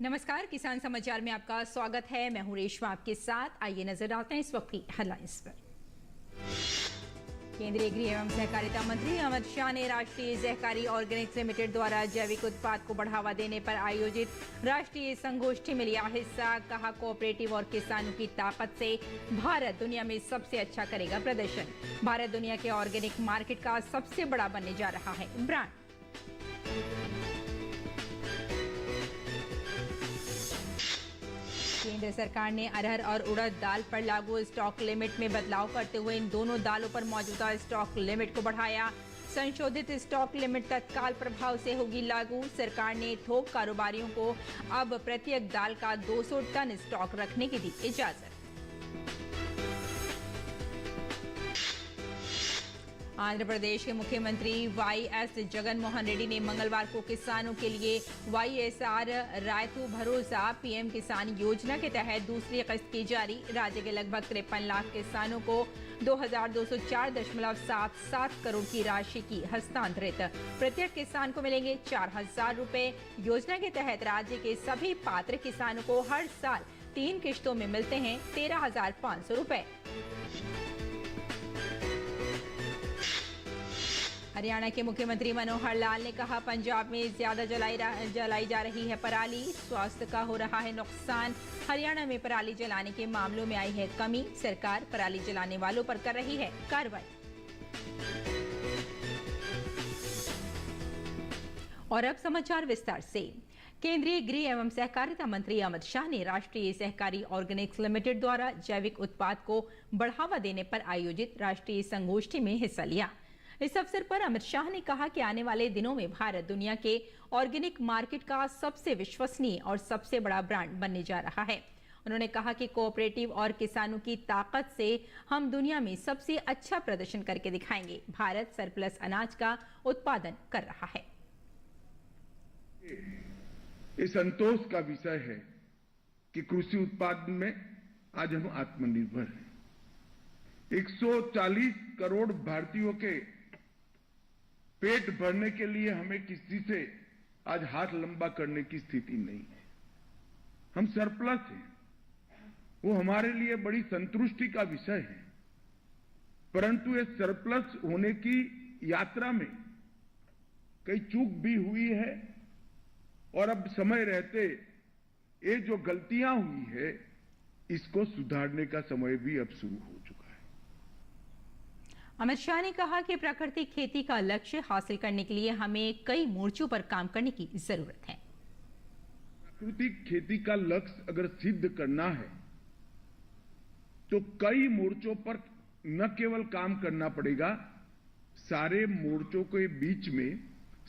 नमस्कार, किसान समाचार में आपका स्वागत है। मैं हूं रेशमा आपके साथ। आइए नजर डालते हैं इस वक्त की हेडलाइंस पर। केंद्रीय गृह एवं सहकारिता मंत्री अमित शाह ने राष्ट्रीय सहकारी ऑर्गेनिक्स लिमिटेड द्वारा जैविक उत्पाद को बढ़ावा देने पर आयोजित राष्ट्रीय संगोष्ठी में लिया हिस्सा। कहा, कोऑपरेटिव और किसानों की ताकत से भारत दुनिया में सबसे अच्छा करेगा प्रदर्शन। भारत दुनिया के ऑर्गेनिक मार्केट का सबसे बड़ा बनने जा रहा है ब्रांड। केंद्र सरकार ने अरहर और उड़द दाल पर लागू स्टॉक लिमिट में बदलाव करते हुए इन दोनों दालों पर मौजूदा स्टॉक लिमिट को बढ़ाया। संशोधित स्टॉक लिमिट तत्काल प्रभाव से होगी लागू। सरकार ने थोक कारोबारियों को अब प्रत्येक दाल का 200 टन स्टॉक रखने की दी इजाजत। आंध्र प्रदेश के मुख्यमंत्री वाईएस जगन मोहन रेड्डी ने मंगलवार को किसानों के लिए वाईएसआर रायतू भरोसा पीएम किसान योजना के तहत दूसरी किस्त की जारी। राज्य के लगभग 53 लाख किसानों को 2204.77 करोड़ की राशि की हस्तांतरित। प्रत्येक किसान को मिलेंगे 4000 रुपए। योजना के तहत राज्य के सभी पात्र किसानों को हर साल 3 किश्तों में मिलते हैं 13,500 रुपए। हरियाणा के मुख्यमंत्री मनोहर लाल ने कहा, पंजाब में ज्यादा जलाई जा रही है पराली, स्वास्थ्य का हो रहा है नुकसान। हरियाणा में पराली जलाने के मामलों में आई है कमी। सरकार पराली जलाने वालों पर कर रही है कार्रवाई। और अब समाचार विस्तार से। केंद्रीय गृह एवं सहकारिता मंत्री अमित शाह ने राष्ट्रीय सहकारी ऑर्गेनिक्स लिमिटेड द्वारा जैविक उत्पाद को बढ़ावा देने पर आयोजित राष्ट्रीय संगोष्ठी में हिस्सा लिया। इस अवसर पर अमित शाह ने कहा कि आने वाले दिनों में भारत दुनिया के ऑर्गेनिक मार्केट का सबसे विश्वसनीय और सबसे बड़ा ब्रांड बनने जा रहा है। उन्होंने कहा कि कोऑपरेटिव और किसानों की ताकत से हम दुनिया में सबसे अच्छा प्रदर्शन करके दिखाएंगे। भारत सरप्लस अनाज का उत्पादन कर रहा है। ये संतोष का विषय है कि कृषि उत्पादन में आज हम आत्मनिर्भर हैं। 140 करोड़ भारतीयों के पेट भरने के लिए हमें किसी से आज हाथ लंबा करने की स्थिति नहीं है। हम सरप्लस हैं, वो हमारे लिए बड़ी संतुष्टि का विषय है। परंतु ये सरप्लस होने की यात्रा में कई चूक भी हुई है और अब समय रहते ये जो गलतियां हुई है इसको सुधारने का समय भी अब शुरू हो चुका है। अमित शाह ने कहा कि प्राकृतिक खेती का लक्ष्य हासिल करने के लिए हमें कई मोर्चों पर काम करने की जरूरत है। प्राकृतिक खेती का लक्ष्य अगर सिद्ध करना है तो कई मोर्चों पर न केवल काम करना पड़ेगा, सारे मोर्चों के बीच में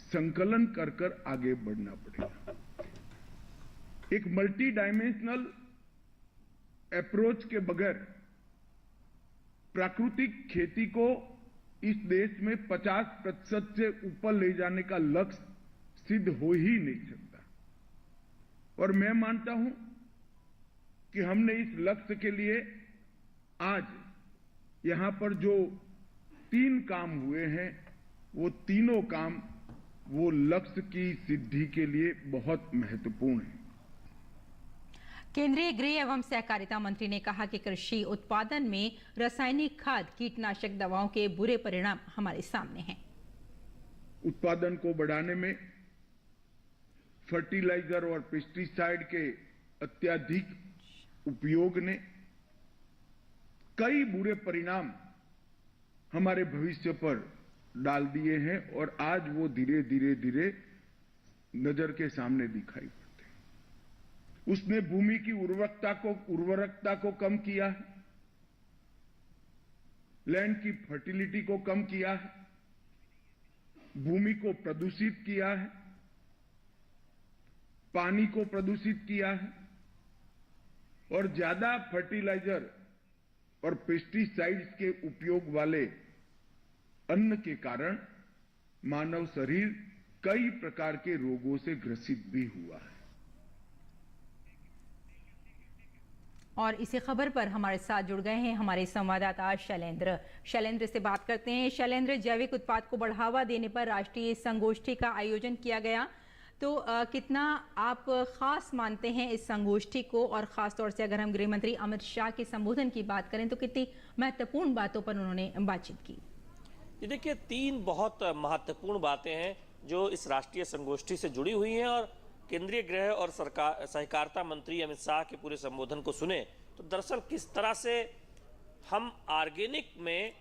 संकलन कर आगे बढ़ना पड़ेगा। एक मल्टी डायमेंशनल अप्रोच के बगैर प्राकृतिक खेती को इस देश में 50% से ऊपर ले जाने का लक्ष्य सिद्ध हो ही नहीं सकता। और मैं मानता हूं कि हमने इस लक्ष्य के लिए आज यहां पर जो 3 काम हुए हैं वो तीनों काम वो लक्ष्य की सिद्धि के लिए बहुत महत्वपूर्ण है। केंद्रीय गृह एवं सहकारिता मंत्री ने कहा कि कृषि उत्पादन में रासायनिक खाद, कीटनाशक दवाओं के बुरे परिणाम हमारे सामने हैं। उत्पादन को बढ़ाने में फर्टिलाइजर और पेस्टिसाइड के अत्यधिक उपयोग ने कई बुरे परिणाम हमारे भविष्य पर डाल दिए हैं और आज वो धीरे धीरे नजर के सामने दिखाई पड़ते हैं। उसने भूमि की उर्वरकता को कम किया है, लैंड की फर्टिलिटी को कम किया है, भूमि को प्रदूषित किया है, पानी को प्रदूषित किया है और ज्यादा फर्टिलाइजर और पेस्टिसाइड्स के उपयोग वाले अन्न के कारण मानव शरीर कई प्रकार के रोगों से ग्रसित भी हुआ है। और इसी खबर पर हमारे साथ जुड़ गए हैं हमारे संवाददाता शैलेंद्र से बात करते हैं। शैलेंद्र, जैविक उत्पाद को बढ़ावा देने पर राष्ट्रीय संगोष्ठी का आयोजन किया गया, तो कितना आप खास मानते हैं इस संगोष्ठी को, और खास तौर से अगर हम गृह मंत्री अमित शाह के संबोधन की बात करें तो कितनी महत्वपूर्ण बातों पर उन्होंने बातचीत की? ये देखिए, 3 बहुत महत्वपूर्ण बातें हैं जो इस राष्ट्रीय संगोष्ठी से जुड़ी हुई हैं। और केंद्रीय गृह और सहकारिता मंत्री अमित शाह के पूरे संबोधन को सुने तो दरअसल किस तरह से हम ऑर्गेनिक में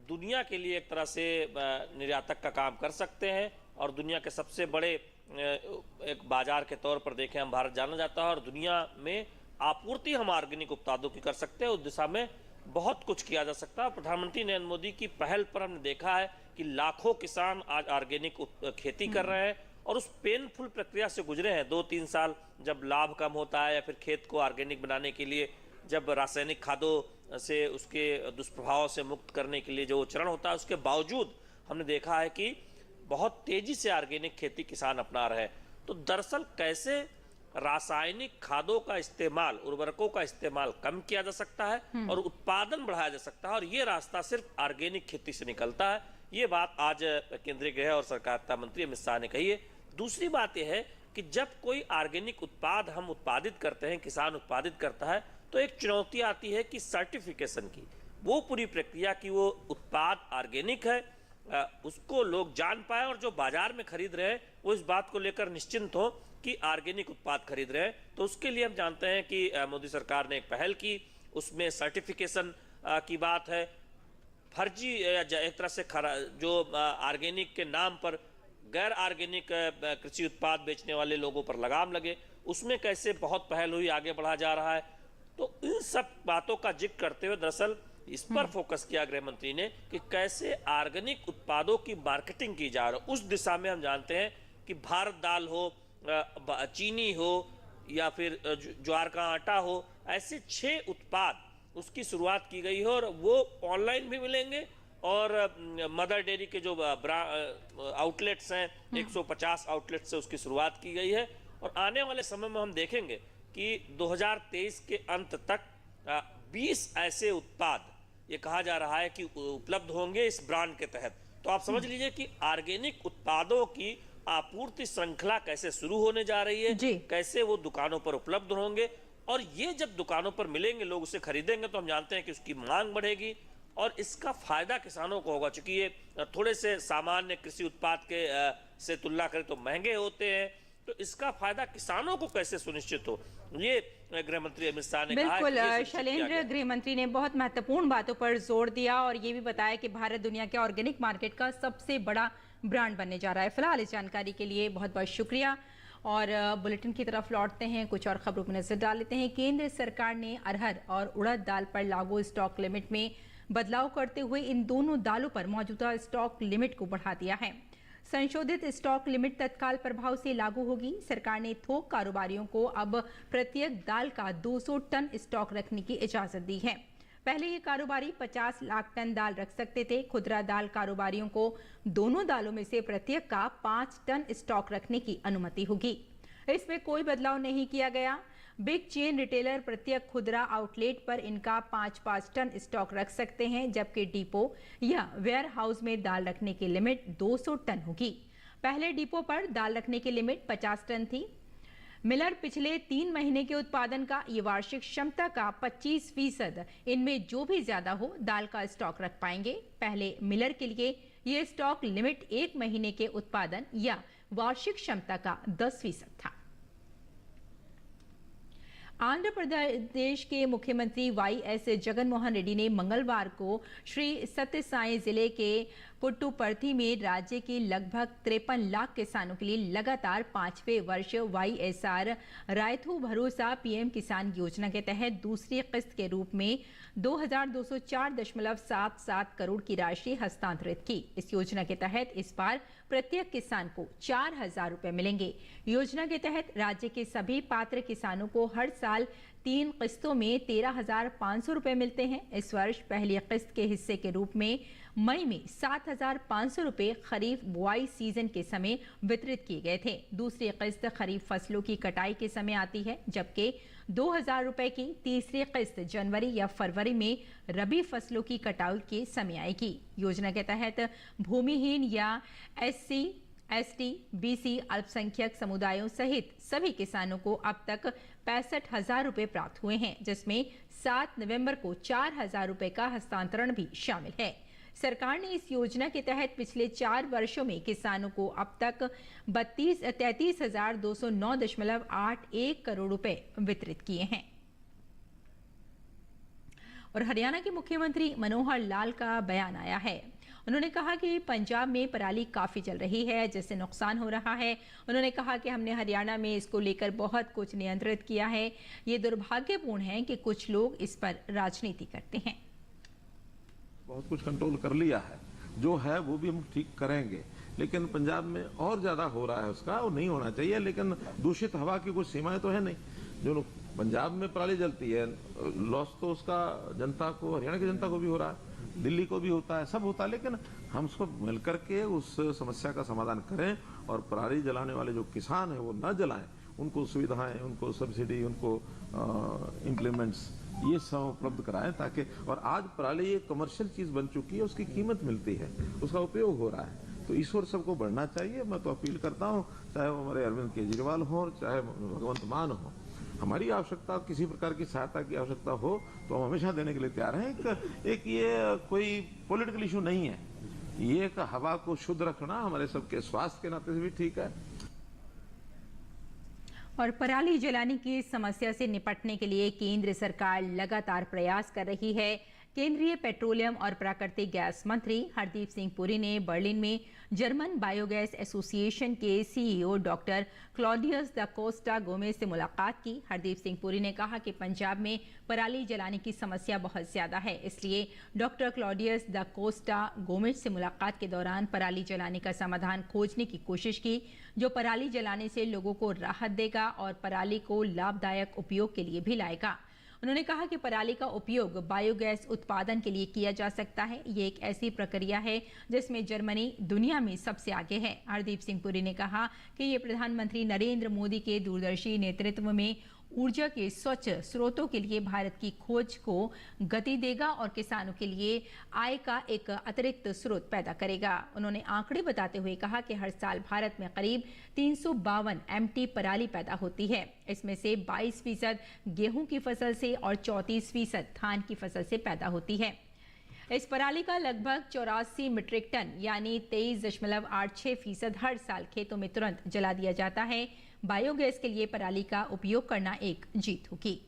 दुनिया के लिए एक तरह से निर्यातक का काम कर सकते हैं, और दुनिया के सबसे बड़े एक बाजार के तौर पर देखें हम भारत जाना जाता है, और दुनिया में आपूर्ति हम ऑर्गेनिक उत्पादों की कर सकते हैं। उस दिशा में बहुत कुछ किया जा सकता है। प्रधानमंत्री नरेंद्र मोदी की पहल पर हमने देखा है कि लाखों किसान आज ऑर्गेनिक खेती कर रहे हैं, और उस पेनफुल प्रक्रिया से गुजरे हैं 2-3 साल, जब लाभ कम होता है या फिर खेत को ऑर्गेनिक बनाने के लिए जब रासायनिक खादों से उसके दुष्प्रभाव से मुक्त करने के लिए जो चरण होता है, उसके बावजूद हमने देखा है कि बहुत तेजी से ऑर्गेनिक खेती किसान अपना रहे हैं। तो दरअसल कैसे रासायनिक खादों का इस्तेमाल, उर्वरकों का इस्तेमाल कम किया जा सकता है और उत्पादन बढ़ाया जा सकता है, और ये रास्ता सिर्फ ऑर्गेनिक खेती से निकलता है। ये बात आज केंद्रीय गृह और सहकारिता मंत्री अमित शाह ने कही है। दूसरी बात यह है कि जब कोई ऑर्गेनिक उत्पाद हम उत्पादित करते हैं, किसान उत्पादित करता है, तो एक चुनौती आती है कि सर्टिफिकेशन की, वो पूरी प्रक्रिया की वो उत्पाद ऑर्गेनिक है उसको लोग जान पाए, और जो बाजार में खरीद रहे हैं वो इस बात को लेकर निश्चिंत हो कि ऑर्गेनिक उत्पाद खरीद रहे हैं। तो उसके लिए हम जानते हैं कि मोदी सरकार ने एक पहल की, उसमें सर्टिफिकेशन की बात है। फर्जी एक तरह से जो ऑर्गेनिक के नाम पर गैर ऑर्गेनिक कृषि उत्पाद बेचने वाले लोगों पर लगाम लगे, उसमें कैसे बहुत पहल हुई, आगे बढ़ा जा रहा है। तो इन सब बातों का जिक्र करते हुए दरअसल इस पर फोकस किया गृह मंत्री ने कि कैसे ऑर्गेनिक उत्पादों की मार्केटिंग की जा रही है। उस दिशा में हम जानते हैं कि भारत दाल हो, चीनी हो या फिर ज्वार का आटा हो, ऐसे 6 उत्पाद उसकी शुरुआत की गई है, और वो ऑनलाइन भी मिलेंगे, और मदर डेयरी के जो आउटलेट्स हैं 150 आउटलेट से उसकी शुरुआत की गई है। और आने वाले समय में हम देखेंगे कि 2023 के अंत तक 20 ऐसे उत्पाद ये कहा जा रहा है कि उपलब्ध होंगे इस ब्रांड के तहत। तो आप समझ लीजिए कि ऑर्गेनिक उत्पादों की आपूर्ति श्रृंखला कैसे शुरू होने जा रही है, कैसे वो दुकानों पर उपलब्ध होंगे, और ये जब दुकानों पर मिलेंगे, लोग उसे खरीदेंगे, तो हम जानते हैं कि उसकी मांग बढ़ेगी और इसका फायदा किसानों को होगा। चूंकि ये थोड़े से सामान्य कृषि उत्पाद के से तुलना करें तो महंगे होते हैं, तो इसका फायदा किसानों को कैसे सुनिश्चित हो, ये गृह मंत्री अमित शाह ने कहा है। बिल्कुल शैलेंद्र, गृह मंत्री ने बहुत महत्वपूर्ण बातों पर जोर दिया और ये भी बताया कि भारत दुनिया के ऑर्गेनिक मार्केट का सबसे बड़ा ब्रांड बनने जा रहा है। फिलहाल इस जानकारी के लिए बहुत बहुत शुक्रिया, और बुलेटिन की तरफ लौटते हैं, कुछ और खबरों पर नजर डाल लेते हैं। केंद्र सरकार ने अरहर और उड़द दाल पर लागू स्टॉक लिमिट में बदलाव करते हुए इन दोनों दालों पर मौजूदा स्टॉक लिमिट को बढ़ा दिया है। संशोधित स्टॉक लिमिट तत्काल प्रभाव से लागू होगी। सरकार ने थोक कारोबारियों को अब प्रत्येक दाल का 200 टन स्टॉक रखने की इजाजत दी है। पहले ये कारोबारी 50 लाख टन दाल रख सकते थे। खुदरा दाल कारोबारियों को दोनों दालों में से प्रत्येक का 5 टन स्टॉक रखने की अनुमति होगी। इसमें कोई बदलाव नहीं किया गया। बिग चेन रिटेलर प्रत्येक खुदरा आउटलेट पर इनका 5-5 टन स्टॉक रख सकते हैं, जबकि डिपो या वेयर हाउस में दाल रखने की लिमिट 200 टन होगी। पहले डिपो पर दाल रखने की लिमिट 50 टन थी। मिलर पिछले 3 महीने के उत्पादन का ये वार्षिक क्षमता का 25% इनमें जो भी ज्यादा हो दाल का स्टॉक रख पाएंगे। पहले मिलर के लिए ये स्टॉक लिमिट 1 महीने के उत्पादन या वार्षिक क्षमता का 10% था। आंध्र प्रदेश के मुख्यमंत्री वाईएस जगनमोहन रेड्डी ने मंगलवार को श्री सत्य साई जिले के पुट्टुपर्थी में राज्य के लगभग 53 लाख किसानों के लिए लगातार 5वें वर्ष वाईएसआर रायथू भरोसा पीएम किसान योजना के तहत दूसरी किस्त के रूप में 2204.77 करोड़ की राशि हस्तांतरित की। इस योजना के तहत इस बार प्रत्येक किसान को 4,000 रुपए मिलेंगे। योजना के तहत राज्य के सभी पात्र किसानों को हर साल 3 किस्तों में 13,500 रुपए मिलते हैं। इस वर्ष पहली किस्त के हिस्से के रूप में मई में 7,500 रुपए खरीफ बुआई सीजन के समय वितरित किए गए थे। दूसरी किस्त खरीफ फसलों की कटाई के समय आती है, जबकि 2,000 रुपए की तीसरी किस्त जनवरी या फरवरी में रबी फसलों की कटाई के समय आएगी। योजना के तहत भूमिहीन या SC एसटी, बीसी, अल्पसंख्यक समुदायों सहित सभी किसानों को अब तक 65,000 रुपए प्राप्त हुए हैं, जिसमें 7 नवंबर को 4,000 रुपए का हस्तांतरण भी शामिल है। सरकार ने इस योजना के तहत पिछले 4 वर्षों में किसानों को अब तक 33,209.81 करोड़ रुपए वितरित किए हैं। और हरियाणा के मुख्यमंत्री मनोहर लाल का बयान आया है। उन्होंने कहा कि पंजाब में पराली काफी चल रही है, जिससे नुकसान हो रहा है। उन्होंने कहा कि हमने हरियाणा में इसको लेकर बहुत कुछ नियंत्रित किया है। ये दुर्भाग्यपूर्ण है कि कुछ लोग इस पर राजनीति करते हैं। बहुत कुछ कंट्रोल कर लिया है, जो है वो भी हम ठीक करेंगे, लेकिन पंजाब में और ज्यादा हो रहा है उसका, वो नहीं होना चाहिए। लेकिन दूषित हवा की कुछ सीमाएं तो है नहीं। जो पंजाब में पराली जलती है, लॉस तो उसका जनता को, हरियाणा की जनता को भी हो रहा है, दिल्ली को भी होता है, सब होता है। लेकिन हम उसको मिलकर के उस समस्या का समाधान करें और पराली जलाने वाले जो किसान हैं वो न जलाएं, उनको सुविधाएं, उनको सब्सिडी, उनको इम्प्लीमेंट्स ये सब उपलब्ध कराएं, ताकि, और आज पराली एक कमर्शियल चीज बन चुकी है, उसकी कीमत मिलती है, उसका उपयोग हो रहा है, तो इस ओर सबको बढ़ना चाहिए। मैं तो अपील करता हूँ, चाहे वो हमारे अरविंद केजरीवाल हो, चाहे भगवंत मान हो, हमारी आवश्यकता, किसी प्रकार की सहायता की आवश्यकता हो तो हम हमेशा देने के लिए तैयार हैं। एक ये कोई पॉलिटिकल इशू नहीं है, ये एक हवा को शुद्ध रखना हमारे सबके स्वास्थ्य के नाते से भी ठीक है। और पराली जलाने की समस्या से निपटने के लिए केंद्र सरकार लगातार प्रयास कर रही है। केंद्रीय पेट्रोलियम और प्राकृतिक गैस मंत्री हरदीप सिंह पुरी ने बर्लिन में जर्मन बायोगैस एसोसिएशन के सीईओ डॉक्टर क्लॉडियस दा कोस्टा गोमेज से मुलाकात की। हरदीप सिंह पुरी ने कहा कि पंजाब में पराली जलाने की समस्या बहुत ज्यादा है, इसलिए डॉक्टर क्लॉडियस दा कोस्टा गोमेज से मुलाकात के दौरान पराली जलाने का समाधान खोजने की कोशिश की, जो पराली जलाने से लोगों को राहत देगा और पराली को लाभदायक उपयोग के लिए भी लाएगा। उन्होंने कहा कि पराली का उपयोग बायोगैस उत्पादन के लिए किया जा सकता है। ये एक ऐसी प्रक्रिया है जिसमें जर्मनी दुनिया में सबसे आगे है। हरदीप सिंह पुरी ने कहा कि ये प्रधानमंत्री नरेंद्र मोदी के दूरदर्शी नेतृत्व में ऊर्जा के स्वच्छ स्रोतों के लिए भारत की खोज को गति देगा और किसानों के लिए आय का एक अतिरिक्त स्रोत पैदा करेगा। उन्होंने आंकड़े बताते हुए कहा कि हर साल भारत में करीब 352 MT पराली पैदा होती है। इसमें से 22% गेहूं की फसल से और 34% धान की फसल से पैदा होती है। इस पराली का लगभग 84 मीट्रिक टन यानी 23.86% हर साल खेतों में तुरंत जला दिया जाता है। बायोगैस के लिए पराली का उपयोग करना एक जीत होगी।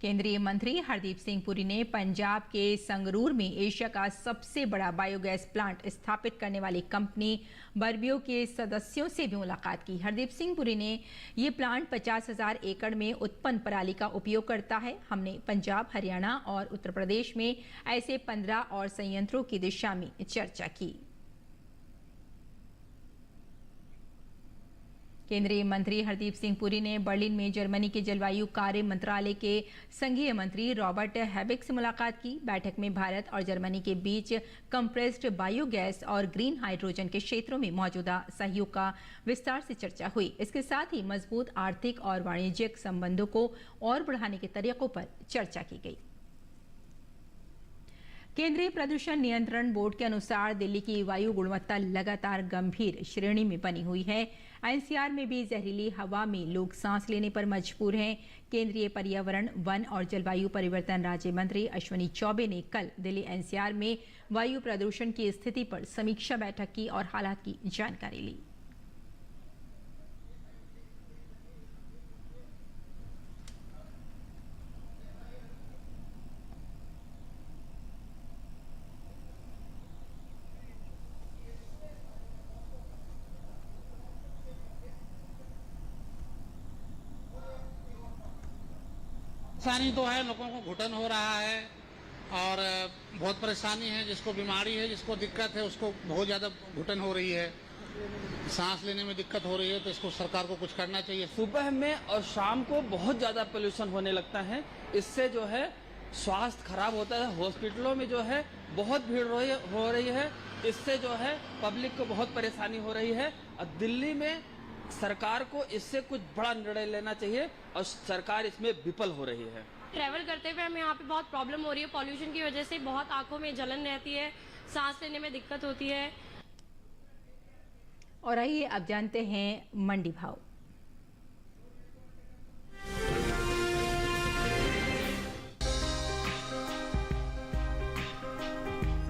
केंद्रीय मंत्री हरदीप सिंह पुरी ने पंजाब के संगरूर में एशिया का सबसे बड़ा बायोगैस प्लांट स्थापित करने वाली कंपनी बर्बियो के सदस्यों से भी मुलाकात की। हरदीप सिंह पुरी ने ये प्लांट 50,000 एकड़ में उत्पन्न पराली का उपयोग करता है। हमने पंजाब, हरियाणा और उत्तर प्रदेश में ऐसे 15 और संयंत्रों की दिशा में चर्चा की। केंद्रीय मंत्री हरदीप सिंह पुरी ने बर्लिन में जर्मनी के जलवायु कार्य मंत्रालय के संघीय मंत्री रॉबर्ट हैबिक से मुलाकात की। बैठक में भारत और जर्मनी के बीच कंप्रेस्ड बायोगैस और ग्रीन हाइड्रोजन के क्षेत्रों में मौजूदा सहयोग का विस्तार से चर्चा हुई। इसके साथ ही मजबूत आर्थिक और वाणिज्यिक संबंधों को और बढ़ाने के तरीकों पर चर्चा की गई। केंद्रीय प्रदूषण नियंत्रण बोर्ड के अनुसार दिल्ली की वायु गुणवत्ता लगातार गंभीर श्रेणी में बनी हुई है। एनसीआर में भी जहरीली हवा में लोग सांस लेने पर मजबूर हैं। केंद्रीय पर्यावरण, वन और जलवायु परिवर्तन राज्य मंत्री अश्विनी चौबे ने कल दिल्ली एनसीआर में वायु प्रदूषण की स्थिति पर समीक्षा बैठक की और हालात की जानकारी ली। परेशानी तो है, लोगों को घुटन हो रहा है और बहुत परेशानी है। जिसको बीमारी है, जिसको दिक्कत है, उसको बहुत ज़्यादा घुटन हो रही है, सांस लेने में दिक्कत हो रही है। तो इसको सरकार को कुछ करना चाहिए। सुबह में और शाम को बहुत ज़्यादा पोल्यूशन होने लगता है। इससे जो है स्वास्थ्य खराब होता है। हॉस्पिटलों में जो है बहुत भीड़ हो रही है। इससे जो है पब्लिक को बहुत परेशानी हो रही है। और दिल्ली में सरकार को इससे कुछ बड़ा निर्णय लेना चाहिए और सरकार इसमें विफल हो रही है। ट्रैवल करते हुए हमें यहाँ पे बहुत प्रॉब्लम हो रही है। पॉल्यूशन की वजह से बहुत आंखों में जलन रहती है, सांस लेने में दिक्कत होती है। और आइए अब जानते हैं मंडी भाव।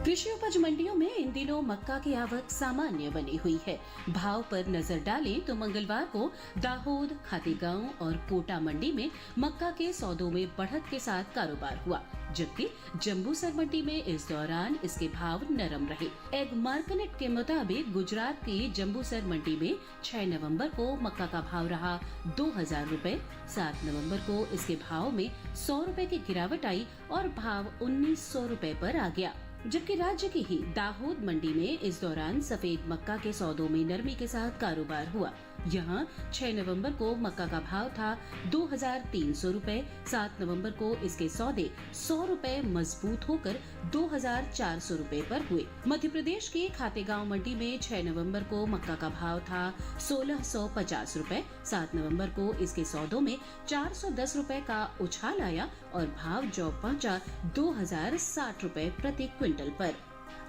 कृषि उपज मंडियों में इन दिनों मक्का की आवक सामान्य बनी हुई है। भाव पर नजर डालें तो मंगलवार को दाहोद, खातेगांव और कोटा मंडी में मक्का के सौदों में बढ़त के साथ कारोबार हुआ, जबकि जम्बूसर मंडी में इस दौरान इसके भाव नरम रहे। एग मार्केट के मुताबिक गुजरात की जम्बूसर मंडी में 6 नवंबर को मक्का का भाव रहा 2000 रुपए। 7 नवंबर को इसके भाव में 100 रुपए की गिरावट आई और भाव 1900 रुपए पर आ गया। जबकि राज्य की ही दाहोद मंडी में इस दौरान सफेद मक्का के सौदों में नरमी के साथ कारोबार हुआ। यहाँ 6 नवंबर को मक्का का भाव था 2300 रुपए। 7 नवंबर को इसके सौदे 100 रुपए मजबूत होकर 2400 रुपए पर हुए। मध्य प्रदेश के खातेगांव मंडी में 6 नवंबर को मक्का का भाव था 1650 रुपए। 7 नवंबर को इसके सौदों में 410 रुपए का उछाल आया और भाव जौ पहुंचा 2060 रुपए प्रति क्विंटल पर।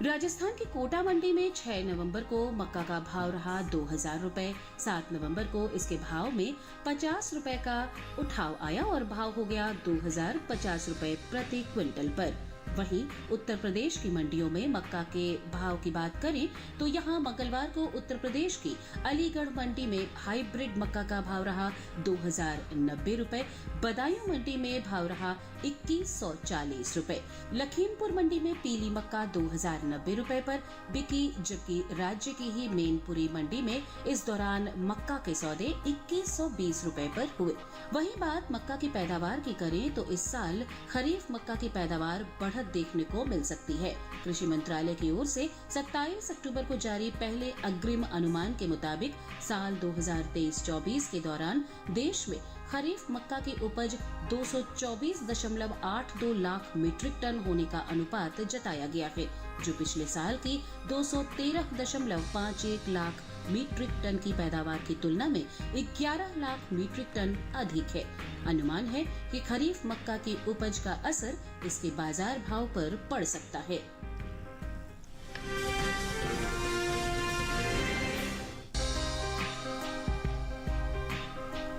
राजस्थान की कोटा मंडी में 6 नवंबर को मक्का का भाव रहा 2000 रुपए। 7 नवंबर को इसके भाव में 50 रुपए का उठाव आया और भाव हो गया 2050 रुपए प्रति क्विंटल पर। वहीं उत्तर प्रदेश की मंडियों में मक्का के भाव की बात करें तो यहां मंगलवार को उत्तर प्रदेश की अलीगढ़ मंडी में हाइब्रिड मक्का का भाव रहा 2090 रुपए। बदायूं मंडी में भाव रहा 2140 रुपए। लखीमपुर मंडी में पीली मक्का 2090 रुपए पर बिकी, जबकि राज्य की ही मैनपुरी मंडी में इस दौरान मक्का के सौदे 2120 रुपए पर हुए। वहीं बात मक्का की पैदावार की करें तो इस साल खरीफ मक्का की पैदावार बढ़त देखने को मिल सकती है। कृषि मंत्रालय की ओर से 27 अक्टूबर को जारी पहले अग्रिम अनुमान के मुताबिक साल 2023-24 के दौरान देश में खरीफ मक्का की उपज 224.82 लाख मीट्रिक टन होने का अनुपात जताया गया है, जो पिछले साल की 213.51 लाख मीट्रिक टन की पैदावार की तुलना में 11 लाख मीट्रिक टन अधिक है। अनुमान है कि खरीफ मक्का की उपज का असर इसके बाजार भाव पर पड़ सकता है।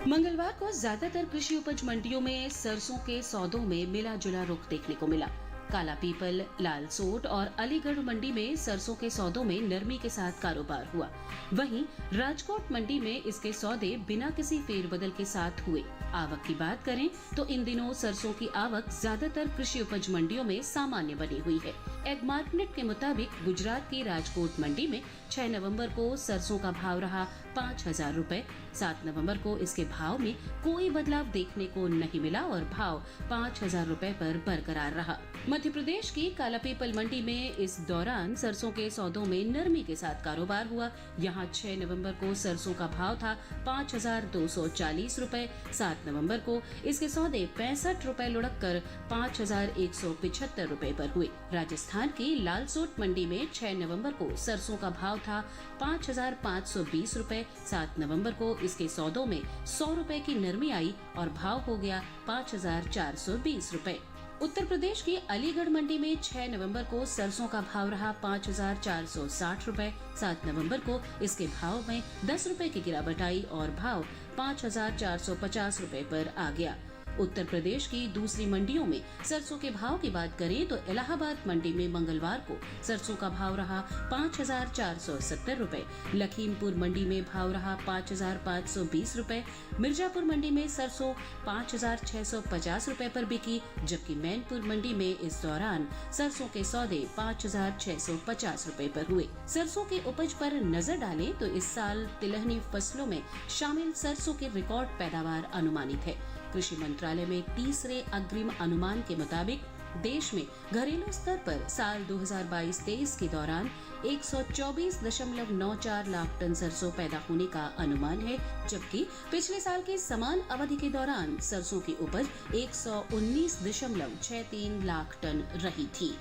मंगलवार को ज्यादातर कृषि उपज मंडियों में सरसों के सौदों में मिला जुला रुख देखने को मिला। काला पीपल, लालसोट और अलीगढ़ मंडी में सरसों के सौदों में नरमी के साथ कारोबार हुआ। वहीं राजकोट मंडी में इसके सौदे बिना किसी फेरबदल के साथ हुए। आवक की बात करें तो इन दिनों सरसों की आवक ज्यादातर कृषि उपज मंडियों में सामान्य बनी हुई है। एग मार्केट के मुताबिक गुजरात की राजकोट मंडी में 6 नवंबर को सरसों का भाव रहा 5000 रुपए। 7 नवंबर को इसके भाव में कोई बदलाव देखने को नहीं मिला और भाव 5000 रुपए पर बरकरार रहा। मध्य प्रदेश की कालापीपल मंडी में इस दौरान सरसों के सौदों में नरमी के साथ कारोबार हुआ। यहाँ 6 नवंबर को सरसों का भाव था 5240 रुपए। 7 नवंबर को इसके सौदे 65 रुपए लुढ़क कर 5175 रुपए पर हुए। राजस्थान की लालसोट मंडी में 6 नवंबर को सरसों का भाव था 5520 रुपए। 7 नवंबर को इसके सौदों में 100 रुपए की नरमी आई और भाव हो गया 5420 रुपए। उत्तर प्रदेश की अलीगढ़ मंडी में 6 नवंबर को सरसों का भाव रहा 5460 रुपए। 7 नवंबर को इसके भाव में 10 रुपए की गिरावट आई और भाव 5450 रुपए पर आ गया। उत्तर प्रदेश की दूसरी मंडियों में सरसों के भाव की बात करें तो इलाहाबाद मंडी में मंगलवार को सरसों का भाव रहा 5470 रुपए। लखीमपुर मंडी में भाव रहा 5520 रुपए। मिर्जापुर मंडी में सरसों 5650 रुपए पर बिकी, जबकि मैनपुर मंडी में इस दौरान सरसों के सौदे 5650 रुपए पर हुए। सरसों की उपज पर नजर डालें तो इस साल तिलहनी फसलों में शामिल सरसों की रिकॉर्ड पैदावार अनुमानित है। कृषि मंत्रालय में तीसरे अग्रिम अनुमान के मुताबिक देश में घरेलू स्तर पर साल 2022-23 के दौरान 124.94 लाख टन सरसों पैदा होने का अनुमान है, जबकि पिछले साल के समान अवधि के दौरान सरसों की उपज 119.63 लाख टन रही थी।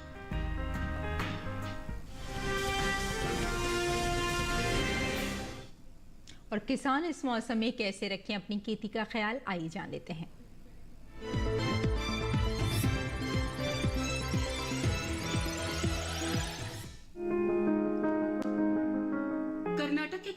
और किसान इस मौसम में कैसे रखें अपनी खेती का ख्याल, आइए जान लेते हैं।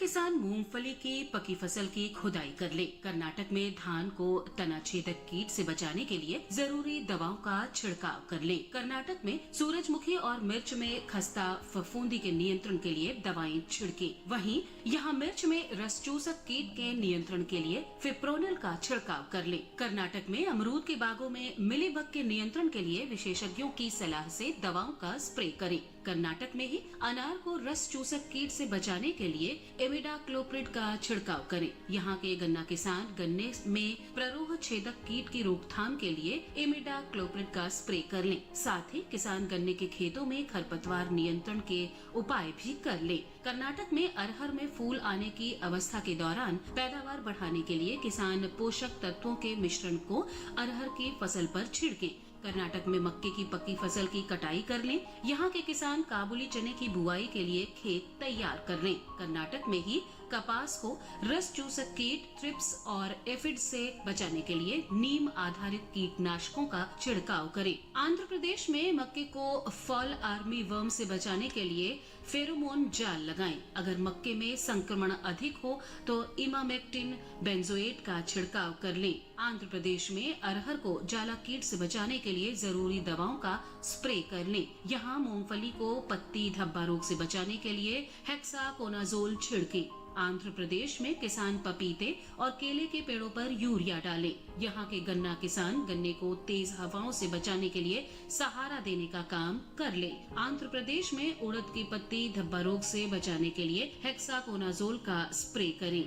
किसान मूंगफली की पकी फसल की खुदाई कर ले। कर्नाटक में धान को तना छेदक कीट से बचाने के लिए जरूरी दवाओं का छिड़काव कर ले। कर्नाटक में सूरजमुखी और मिर्च में खस्ता फफूंदी के नियंत्रण के लिए दवाएं छिड़के। वहीं यहाँ मिर्च में रस चूसक कीट के नियंत्रण के लिए फिप्रोनिल का छिड़काव कर ले। कर्नाटक में अमरूद के बागों में मिलीबग के नियंत्रण के लिए विशेषज्ञों की सलाह से दवाओं का स्प्रे करें। कर्नाटक में ही अनार को रस चूसक कीट से बचाने के लिए इमिडाक्लोप्रिड का छिड़काव करें। यहाँ के गन्ना किसान गन्ने में प्ररोह छेदक कीट की रोकथाम के लिए इमिडाक्लोप्रिड का स्प्रे कर लें। साथ ही किसान गन्ने के खेतों में खरपतवार नियंत्रण के उपाय भी कर लें। कर्नाटक में अरहर में फूल आने की अवस्था के दौरान पैदावार बढ़ाने के लिए किसान पोषक तत्वों के मिश्रण को अरहर की फसल पर छिड़कें। कर्नाटक में मक्के की पक्की फसल की कटाई कर लें। यहाँ के किसान काबुली चने की बुआई के लिए खेत तैयार कर लें। कर्नाटक में ही कपास को रस चूसक कीट, थ्रिप्स और एफिड से बचाने के लिए नीम आधारित कीटनाशकों का छिड़काव करें। आंध्र प्रदेश में मक्के को फॉल आर्मी वर्म से बचाने के लिए फेरोमोन जाल लगाएं। अगर मक्के में संक्रमण अधिक हो तो इमामेक्टिन बेंजोएट का छिड़काव कर लें। आंध्र प्रदेश में अरहर को जाला कीट से बचाने के लिए जरूरी दवाओं का स्प्रे कर लें। यहाँ मूंगफली को पत्ती धब्बा रोग से बचाने के लिए हेक्साकोनाजोल छिड़कें। आंध्र प्रदेश में किसान पपीते और केले के पेड़ों पर यूरिया डालें। यहाँ के गन्ना किसान गन्ने को तेज हवाओं से बचाने के लिए सहारा देने का काम कर ले। आंध्र प्रदेश में उड़द की पत्ती धब्बा रोग से बचाने के लिए हेक्साकोनाजोल का स्प्रे करें।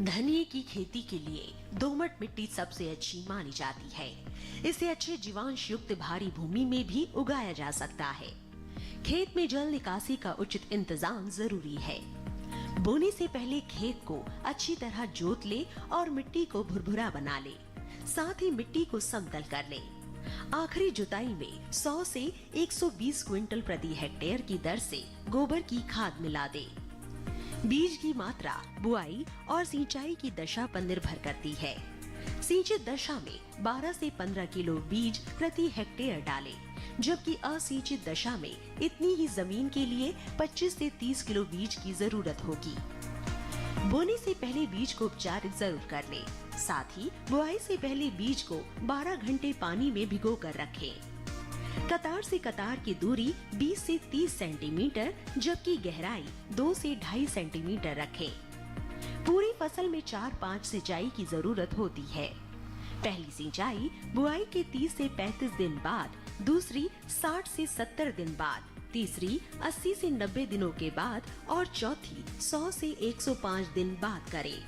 धनिये की खेती के लिए दोमट मिट्टी सबसे अच्छी मानी जाती है। इसे अच्छे जीवांश युक्त भारी भूमि में भी उगाया जा सकता है। खेत में जल निकासी का उचित इंतजाम जरूरी है। बोने से पहले खेत को अच्छी तरह जोत ले और मिट्टी को भुरभुरा बना ले। साथ ही मिट्टी को समतल कर ले। आखिरी जुताई में 100 से 120 क्विंटल प्रति हेक्टेयर की दर से गोबर की खाद मिला दे। बीज की मात्रा बुआई और सिंचाई की दशा पर निर्भर करती है। सिंचित दशा में 12 से 15 किलो बीज प्रति हेक्टेयर डालें, जबकि असिंचित दशा में इतनी ही जमीन के लिए 25 से 30 किलो बीज की जरूरत होगी। बोने से पहले बीज को उपचारित जरूर कर लें। साथ ही बुआई से पहले बीज को 12 घंटे पानी में भिगो कर रखें। कतार से कतार की दूरी 20 से 30 सेंटीमीटर जबकि गहराई 2 से 2.5 सेंटीमीटर रखें। पूरी फसल में 4-5 सिंचाई की जरूरत होती है। पहली सिंचाई बुआई के 30 से 35 दिन बाद, दूसरी 60 से 70 दिन बाद, तीसरी 80 से 90 दिनों के बाद और चौथी 100 से 105 दिन बाद करें।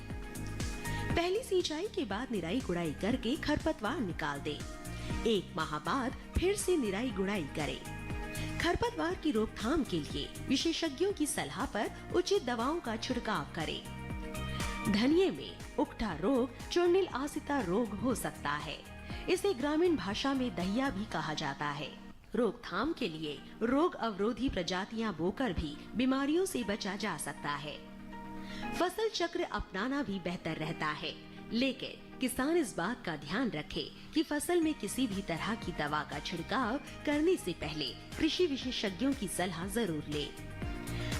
पहली सिंचाई के बाद निराई गुड़ाई करके खरपतवार निकाल दें। 1 माह बाद फिर से निराई गुड़ाई करें। खरपतवार की रोकथाम के लिए विशेषज्ञों की सलाह पर उचित दवाओं का छिड़काव करें। धनिये में उकठा रोग चूर्णिल आसिता रोग हो सकता है। इसे ग्रामीण भाषा में दहिया भी कहा जाता है। रोकथाम के लिए रोग अवरोधी प्रजातियां बोकर भी बीमारियों से बचा जा सकता है। फसल चक्र अपनाना भी बेहतर रहता है, लेकिन किसान इस बात का ध्यान रखे कि फसल में किसी भी तरह की दवा का छिड़काव करने से पहले कृषि विशेषज्ञों की सलाह जरूर ले।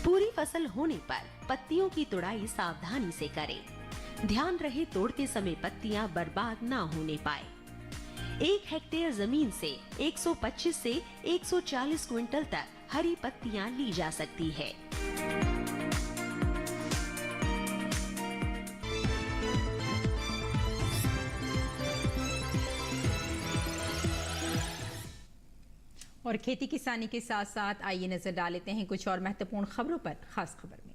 पूरी फसल होने पर पत्तियों की तोड़ाई सावधानी से करें। ध्यान रहे तोड़ते समय पत्तियां बर्बाद ना होने पाए। 1 हेक्टेयर जमीन से 125 से 140 क्विंटल तक हरी पत्तियां ली जा सकती है। और खेती किसानी के साथ साथ आइए नजर डाल लेते हैं कुछ और महत्वपूर्ण खबरों पर। खास खबर में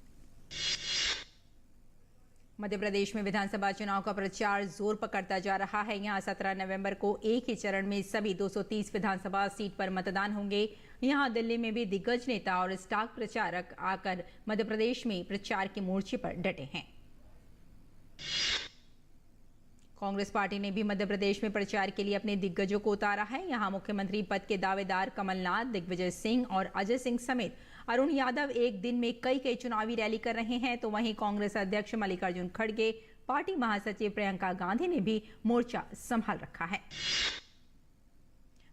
मध्य प्रदेश में विधानसभा चुनाव का प्रचार जोर पकड़ता जा रहा है। यहां 17 नवंबर को एक ही चरण में सभी 230 विधानसभा सीट पर मतदान होंगे। यहां दिल्ली में भी दिग्गज नेता और स्टार प्रचारक आकर मध्य प्रदेश में प्रचार के मोर्चे पर डटे हैं। कांग्रेस पार्टी ने भी मध्य प्रदेश में प्रचार के लिए अपने दिग्गजों को उतारा है। यहां मुख्यमंत्री पद के दावेदार कमलनाथ, दिग्विजय सिंह और अजय सिंह समेत अरुण यादव एक दिन में कई चुनावी रैली कर रहे हैं, तो वहीं कांग्रेस अध्यक्ष मल्लिकार्जुन खड़गे, पार्टी महासचिव प्रियंका गांधी ने भी मोर्चा संभाल रखा है।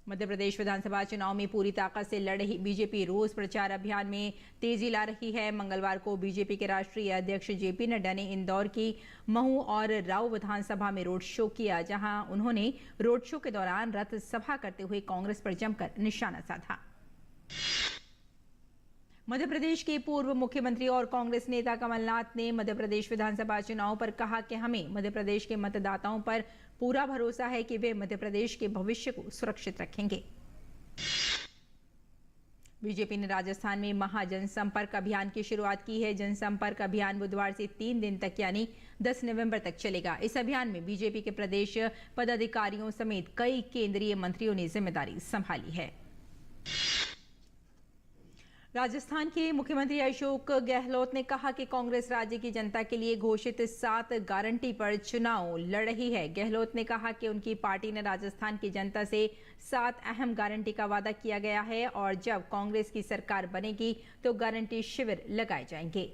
मध्य प्रदेश विधानसभा चुनाव में पूरी ताकत से लड़ रही बीजेपी रोज प्रचार अभियान में तेजी ला रही है। मंगलवार को बीजेपी के राष्ट्रीय अध्यक्ष जेपी नड्डा ने इंदौर की महू और राऊ विधानसभा में रोड शो किया, जहां उन्होंने रोड शो के दौरान रथ सभा करते हुए कांग्रेस पर जमकर निशाना साधा। मध्य प्रदेश के पूर्व मुख्यमंत्री और कांग्रेस नेता कमलनाथ ने मध्य प्रदेश विधानसभा चुनाव पर कहा कि हमें मध्य प्रदेश के मतदाताओं पर पूरा भरोसा है कि वे मध्य प्रदेश के भविष्य को सुरक्षित रखेंगे। बीजेपी ने राजस्थान में महाजनसंपर्क अभियान की शुरुआत की है। जनसंपर्क अभियान बुधवार से 3 दिन तक यानी 10 नवंबर तक चलेगा। इस अभियान में बीजेपी के प्रदेश पदाधिकारियों समेत कई केंद्रीय मंत्रियों ने जिम्मेदारी संभाली है। राजस्थान के मुख्यमंत्री अशोक गहलोत ने कहा कि कांग्रेस राज्य की जनता के लिए घोषित 7 गारंटी पर चुनाव लड़ रही है। गहलोत ने कहा कि उनकी पार्टी ने राजस्थान की जनता से 7 अहम गारंटी का वादा किया गया है और जब कांग्रेस की सरकार बनेगी तो गारंटी शिविर लगाए जाएंगे।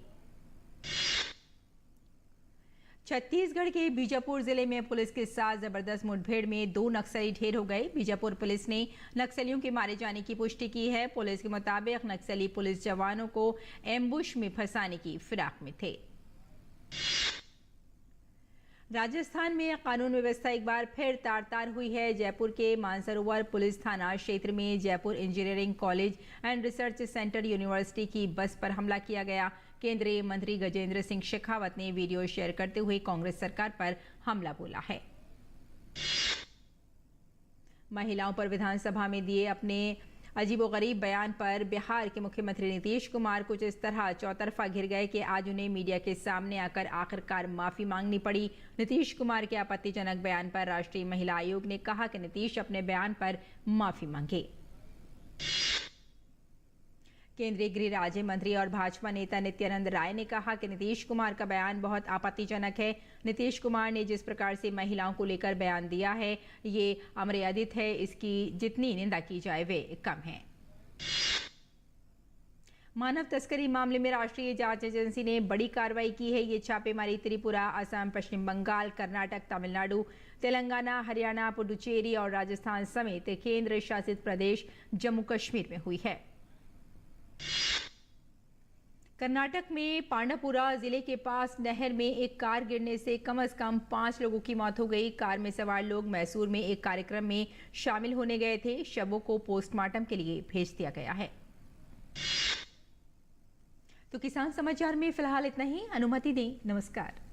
छत्तीसगढ़ के बीजापुर जिले में पुलिस के साथ जबरदस्त मुठभेड़ में 2 नक्सली ढेर हो गए। बीजापुर पुलिस ने नक्सलियों के मारे जाने की पुष्टि की है। पुलिस के मुताबिक नक्सली पुलिस जवानों को एम्बुश में फंसाने की फिराक में थे। राजस्थान में कानून व्यवस्था एक बार फिर तार-तार हुई है। जयपुर के मानसरोवर पुलिस थाना क्षेत्र में Jaipur engineering college and research centre university की बस पर हमला किया गया। केंद्रीय मंत्री गजेंद्र सिंह शेखावत ने वीडियो शेयर करते हुए कांग्रेस सरकार पर हमला बोला है। महिलाओं पर विधानसभा में दिए अपने अजीबोगरीब बयान पर बिहार के मुख्यमंत्री नीतीश कुमार कुछ इस तरह चौतरफा घिर गए कि आज उन्हें मीडिया के सामने आकर आखिरकार माफी मांगनी पड़ी। नीतीश कुमार के आपत्तिजनक बयान पर राष्ट्रीय महिला आयोग ने कहा कि नीतीश अपने बयान पर माफी मांगे। केंद्रीय गृह राज्य मंत्री और भाजपा नेता नित्यानंद राय ने कहा कि नीतीश कुमार का बयान बहुत आपत्तिजनक है। नीतीश कुमार ने जिस प्रकार से महिलाओं को लेकर बयान दिया है ये अमर्यादित है। इसकी जितनी निंदा की जाए वे कम है। मानव तस्करी मामले में राष्ट्रीय जांच एजेंसी ने बड़ी कार्रवाई की है। ये छापेमारी त्रिपुरा, असम, पश्चिम बंगाल, कर्नाटक, तमिलनाडु, तेलंगाना, हरियाणा, पुडुचेरी और राजस्थान समेत केंद्र शासित प्रदेश जम्मू कश्मीर में हुई है। कर्नाटक में पांडपुरा जिले के पास नहर में एक कार गिरने से कम 5 लोगों की मौत हो गई। कार में सवार लोग मैसूर में एक कार्यक्रम में शामिल होने गए थे। शवों को पोस्टमार्टम के लिए भेज दिया गया है। तो किसान समाचार में फिलहाल इतना ही। अनुमति दें। नमस्कार।